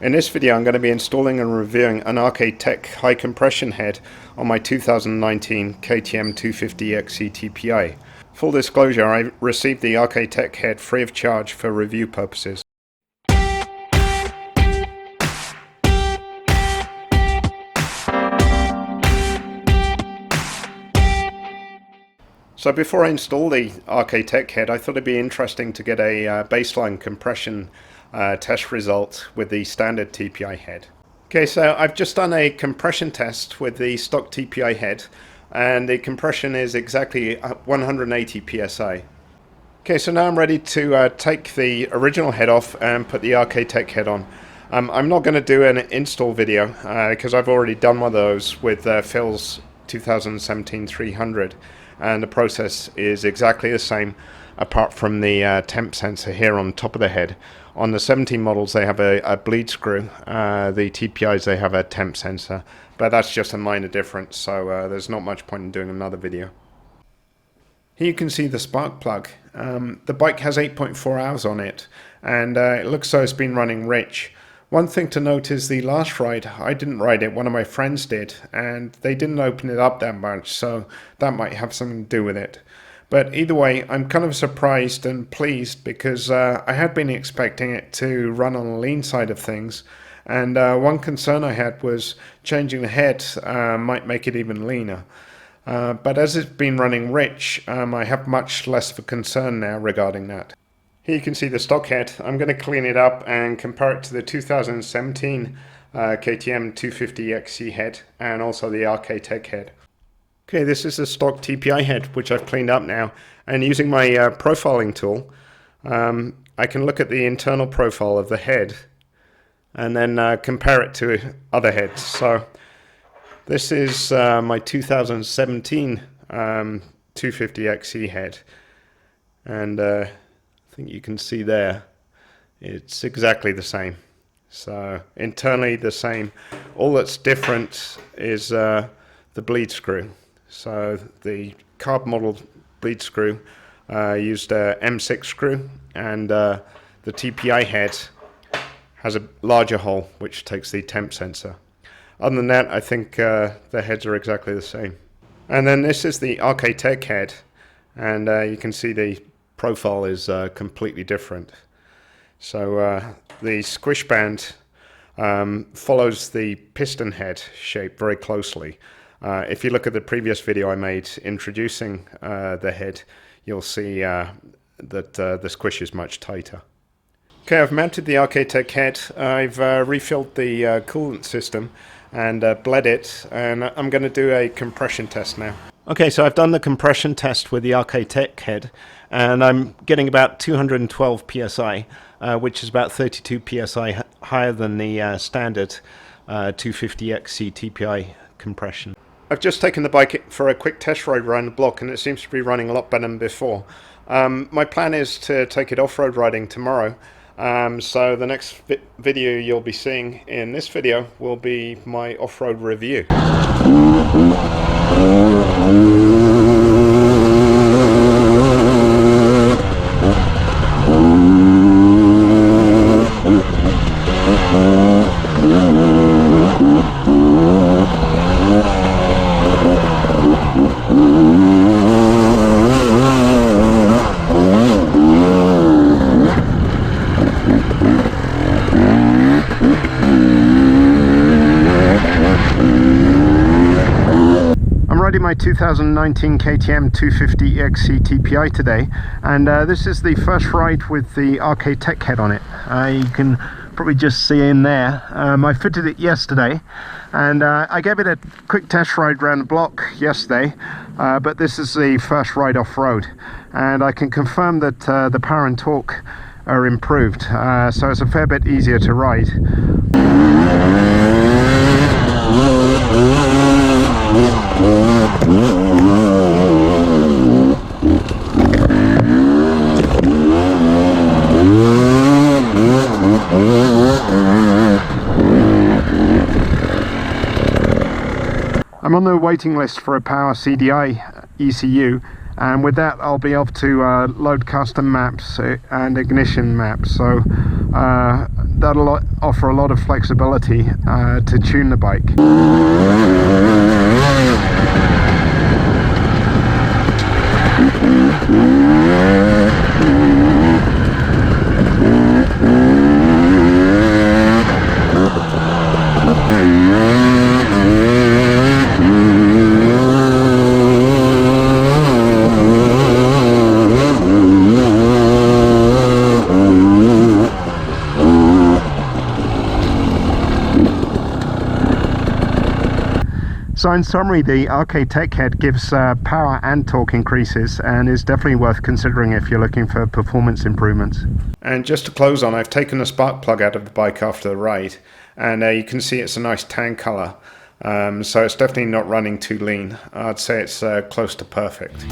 In this video I'm going to be installing and reviewing an RK TEK high compression head on my 2019 KTM 250 EXC TPI. Full disclosure, I received the RK TEK head free of charge for review purposes. So before I install the RK TEK head, I thought it'd be interesting to get a baseline compression test result with the standard TPI head. Okay, so I've just done a compression test with the stock TPI head, and the compression is exactly 180 psi. Okay, so now I'm ready to take the original head off and put the RK TEK head on. I'm not going to do an install video because I've already done one of those with Phil's 2017 300. And the process is exactly the same apart from the temp sensor here on top of the head. On the 17 models they have a bleed screw, the TPIs they have a temp sensor, but that's just a minor difference, so there's not much point in doing another video. Here you can see the spark plug. The bike has 8.4 hours on it, and it looks so it's been running rich. One thing to note is the last ride, I didn't ride it, one of my friends did, and they didn't open it up that much, so that might have something to do with it. But either way, I'm kind of surprised and pleased because I had been expecting it to run on the lean side of things, and one concern I had was changing the head might make it even leaner. But as it's been running rich, I have much less of a concern now regarding that. Here you can see the stock head. I'm going to clean it up and compare it to the 2017 KTM 250 EXC head and also the RK TEK head. Okay, this is the stock TPI head which I've cleaned up now, and using my profiling tool I can look at the internal profile of the head and then compare it to other heads. So this is my 2017 250 XC head, and I think you can see there it's exactly the same. So internally the same. All that's different is the bleed screw. So the carb model bleed screw used a M6 screw, and the TPI head has a larger hole which takes the temp sensor. Other than that, I think the heads are exactly the same. And then this is the RK TEK head, and you can see the profile is completely different. So the squish band follows the piston head shape very closely. If you look at the previous video I made introducing the head, you'll see that the squish is much tighter. Okay, I've mounted the RK TEK head. I've refilled the coolant system and bled it, and I'm going to do a compression test now. Okay, so I've done the compression test with the RK TEK head, and I'm getting about 212 psi, which is about 32 psi higher than the standard 250 EXC TPI compression. I've just taken the bike for a quick test ride around the block, and it seems to be running a lot better than before. My plan is to take it off-road riding tomorrow. So the next video you'll be seeing in this video will be my off-road review. My 2019 KTM 250 EXC TPI today, and this is the first ride with the RK TEK head on it. You can probably just see in there. I fitted it yesterday, and I gave it a quick test ride around the block yesterday, but this is the first ride off-road, and I can confirm that the power and torque are improved, so it's a fair bit easier to ride. I'm on the waiting list for a power CDI ECU, and with that I'll be able to load custom maps and ignition maps. So That'll offer a lot of flexibility to tune the bike. So in summary, the RK TEK Head gives power and torque increases and is definitely worth considering if you're looking for performance improvements. And just to close on, I've taken the spark plug out of the bike after the ride, and you can see it's a nice tan color, so it's definitely not running too lean. I'd say it's close to perfect.